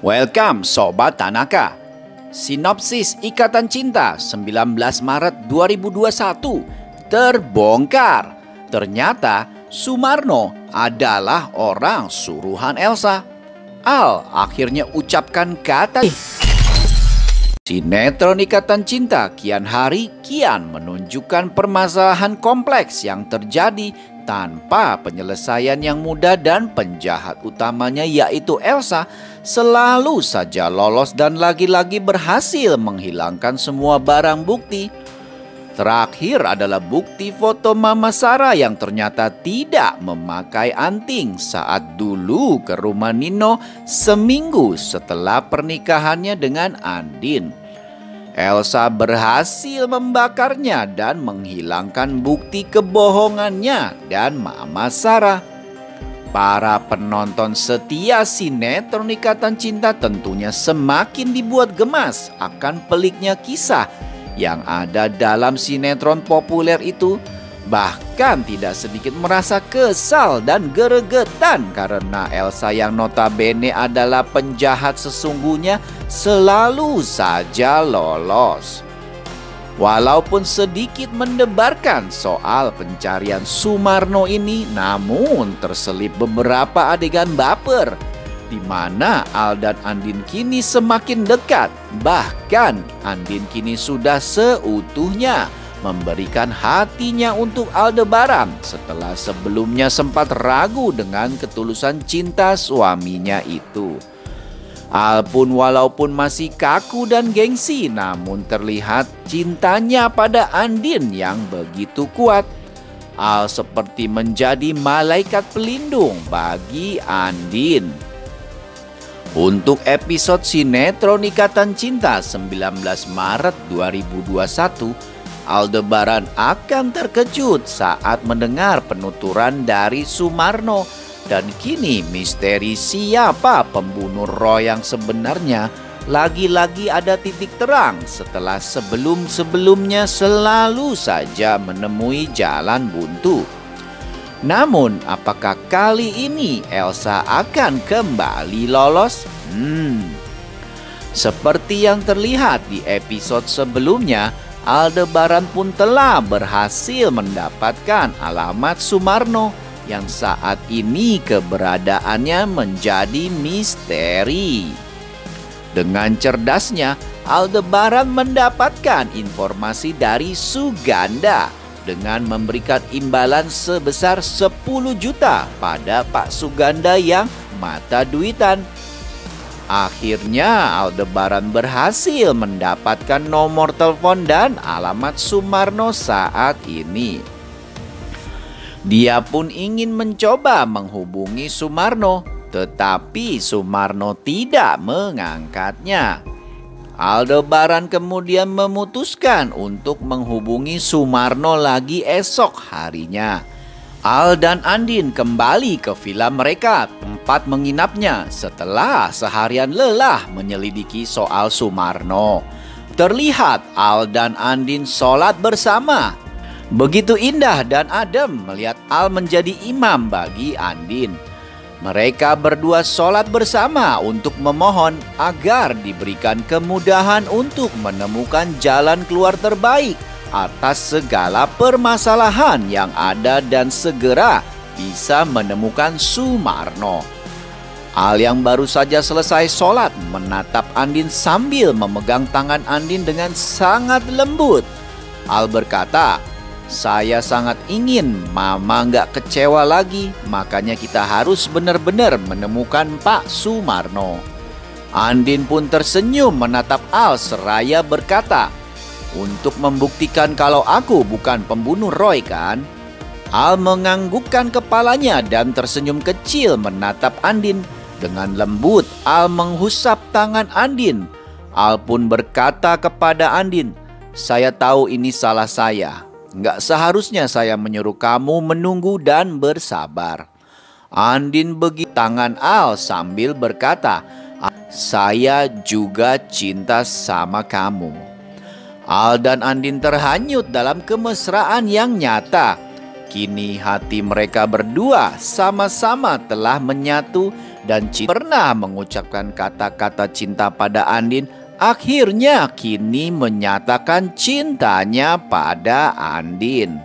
Welcome Sobat Tanaka. Sinopsis Ikatan Cinta 19 Maret 2021 terbongkar. Ternyata Sumarno adalah orang suruhan Elsa. Al akhirnya ucapkan kata. Sinetron Ikatan Cinta kian hari kian menunjukkan permasalahan kompleks yang terjadi tanpa penyelesaian yang mudah, dan penjahat utamanya yaitu Elsa selalu saja lolos dan lagi-lagi berhasil menghilangkan semua barang bukti. Terakhir adalah bukti foto Mama Sarah yang ternyata tidak memakai anting saat dulu ke rumah Nino seminggu setelah pernikahannya dengan Andin. Elsa berhasil membakarnya dan menghilangkan bukti kebohongannya dan Mama Sarah. Para penonton setia sinetron Ikatan Cinta tentunya semakin dibuat gemas akan peliknya kisah yang ada dalam sinetron populer itu. Bahkan tidak sedikit merasa kesal dan geregetan karena Elsa yang notabene adalah penjahat sesungguhnya selalu saja lolos. Walaupun sedikit mendebarkan soal pencarian Sumarno ini, namun terselip beberapa adegan baper di mana Al dan Andin kini semakin dekat. Bahkan Andin kini sudah seutuhnya memberikan hatinya untuk Aldebaran setelah sebelumnya sempat ragu dengan ketulusan cinta suaminya itu. Al pun walaupun masih kaku dan gengsi, namun terlihat cintanya pada Andin yang begitu kuat. Al seperti menjadi malaikat pelindung bagi Andin. Untuk episode sinetron Ikatan Cinta 19 Maret 2021, Aldebaran akan terkejut saat mendengar penuturan dari Sumarno. Dan kini misteri siapa pembunuh Roy yang sebenarnya lagi-lagi ada titik terang setelah sebelum-sebelumnya selalu saja menemui jalan buntu. Namun apakah kali ini Elsa akan kembali lolos? Seperti yang terlihat di episode sebelumnya, Aldebaran pun telah berhasil mendapatkan alamat Sumarno yang saat ini keberadaannya menjadi misteri. Dengan cerdasnya, Aldebaran mendapatkan informasi dari Suganda dengan memberikan imbalan sebesar 10 juta pada Pak Suganda yang mata duitan. Akhirnya Aldebaran berhasil mendapatkan nomor telepon dan alamat Sumarno saat ini. Dia pun ingin mencoba menghubungi Sumarno, tetapi Sumarno tidak mengangkatnya. Aldebaran kemudian memutuskan untuk menghubungi Sumarno lagi esok harinya. Al dan Andin kembali ke villa mereka, tempat menginapnya setelah seharian lelah menyelidiki soal Sumarno. Terlihat Al dan Andin sholat bersama. Begitu indah dan adem melihat Al menjadi imam bagi Andin. Mereka berdua sholat bersama untuk memohon agar diberikan kemudahan untuk menemukan jalan keluar terbaik atas segala permasalahan yang ada dan segera bisa menemukan Sumarno. Al yang baru saja selesai sholat menatap Andin sambil memegang tangan Andin dengan sangat lembut. Al berkata, "Saya sangat ingin Mama nggak kecewa lagi, makanya kita harus benar-benar menemukan Pak Sumarno." Andin pun tersenyum menatap Al seraya berkata, "Untuk membuktikan kalau aku bukan pembunuh Roy kan?" Al menganggukkan kepalanya dan tersenyum kecil menatap Andin. Dengan lembut Al menghusap tangan Andin. Al pun berkata kepada Andin, "Saya tahu ini salah saya. Nggak seharusnya saya menyuruh kamu menunggu dan bersabar." Andin begitu tangan Al sambil berkata, "Saya juga cinta sama kamu." Al dan Andin terhanyut dalam kemesraan yang nyata. Kini hati mereka berdua sama-sama telah menyatu dan pernah mengucapkan kata-kata cinta pada Andin. Akhirnya kini menyatakan cintanya pada Andin.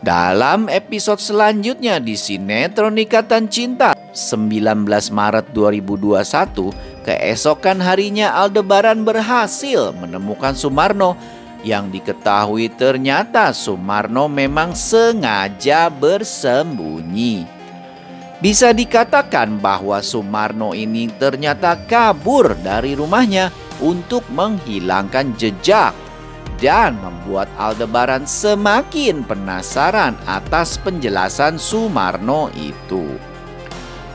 Dalam episode selanjutnya di sinetron Ikatan Cinta 19 Maret 2021, keesokan harinya Aldebaran berhasil menemukan Sumarno. Yang diketahui ternyata Sumarno memang sengaja bersembunyi. Bisa dikatakan bahwa Sumarno ini ternyata kabur dari rumahnya untuk menghilangkan jejak dan membuat Aldebaran semakin penasaran atas penjelasan Sumarno itu.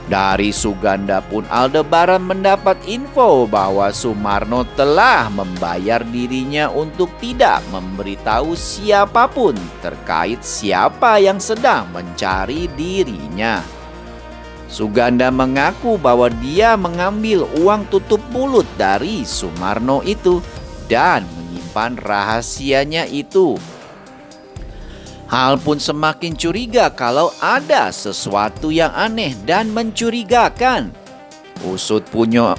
Dari Suganda pun Aldebaran mendapat info bahwa Sumarno telah membayar dirinya untuk tidak memberitahu siapapun terkait siapa yang sedang mencari dirinya. Suganda mengaku bahwa dia mengambil uang tutup mulut dari Sumarno itu dan menyimpan rahasianya itu. Hal pun semakin curiga kalau ada sesuatu yang aneh dan mencurigakan. Usut punya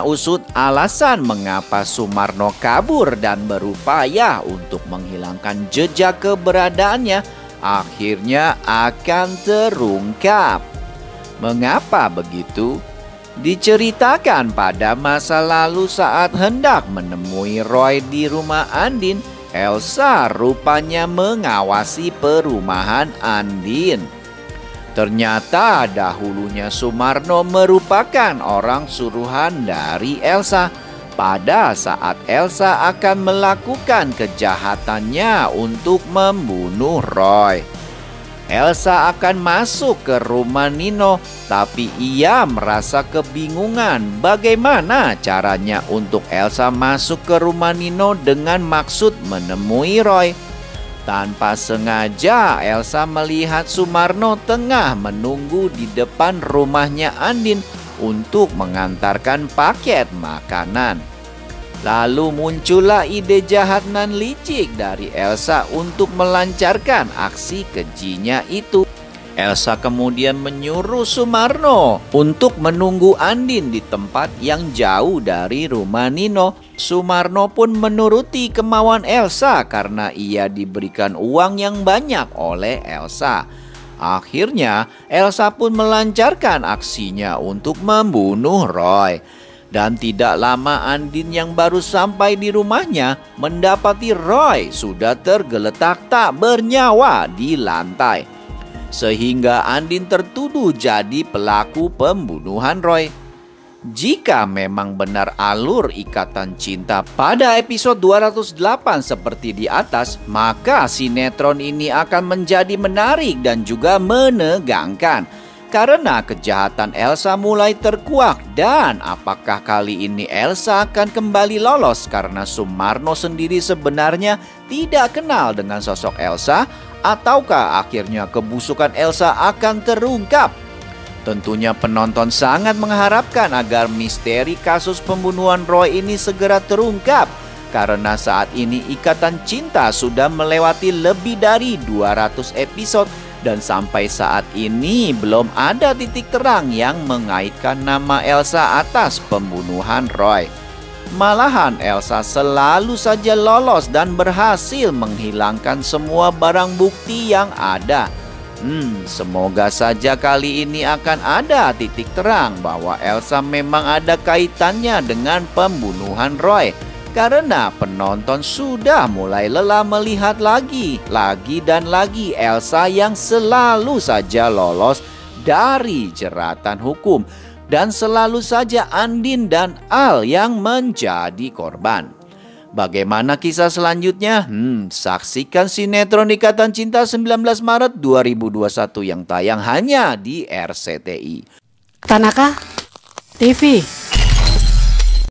usut alasan mengapa Sumarno kabur dan berupaya untuk menghilangkan jejak keberadaannya akhirnya akan terungkap. Mengapa begitu? Diceritakan pada masa lalu saat hendak menemui Roy di rumah Andin, Elsa rupanya mengawasi perumahan Andin. Ternyata dahulunya Sumarno merupakan orang suruhan dari Elsa. Pada saat Elsa akan melakukan kejahatannya untuk membunuh Roy, Elsa akan masuk ke rumah Nino, tapi ia merasa kebingungan bagaimana caranya untuk Elsa masuk ke rumah Nino dengan maksud menemui Roy. Tanpa sengaja Elsa melihat Sumarno tengah menunggu di depan rumahnya Andin untuk mengantarkan paket makanan. Lalu muncullah ide jahat nan licik dari Elsa untuk melancarkan aksi kejinya itu. Elsa kemudian menyuruh Sumarno untuk menunggu Andin di tempat yang jauh dari rumah Nino. Sumarno pun menuruti kemauan Elsa karena ia diberikan uang yang banyak oleh Elsa. Akhirnya Elsa pun melancarkan aksinya untuk membunuh Roy. Dan tidak lama Andin yang baru sampai di rumahnya mendapati Roy sudah tergeletak tak bernyawa di lantai. Sehingga Andin tertuduh jadi pelaku pembunuhan Roy. Jika memang benar alur Ikatan Cinta pada episode 208 seperti di atas, maka sinetron ini akan menjadi menarik dan juga menegangkan. Karena kejahatan Elsa mulai terkuak, dan apakah kali ini Elsa akan kembali lolos karena Sumarno sendiri sebenarnya tidak kenal dengan sosok Elsa, ataukah akhirnya kebusukan Elsa akan terungkap? Tentunya penonton sangat mengharapkan agar misteri kasus pembunuhan Roy ini segera terungkap, karena saat ini Ikatan Cinta sudah melewati lebih dari 200 episode. Dan sampai saat ini belum ada titik terang yang mengaitkan nama Elsa atas pembunuhan Roy. Malahan Elsa selalu saja lolos dan berhasil menghilangkan semua barang bukti yang ada. Semoga saja kali ini akan ada titik terang bahwa Elsa memang ada kaitannya dengan pembunuhan Roy. Karena penonton sudah mulai lelah melihat lagi dan lagi Elsa yang selalu saja lolos dari jeratan hukum. Dan selalu saja Andin dan Al yang menjadi korban. Bagaimana kisah selanjutnya? Saksikan sinetron Ikatan Cinta 19 Maret 2021 yang tayang hanya di RCTI. Tanaka TV.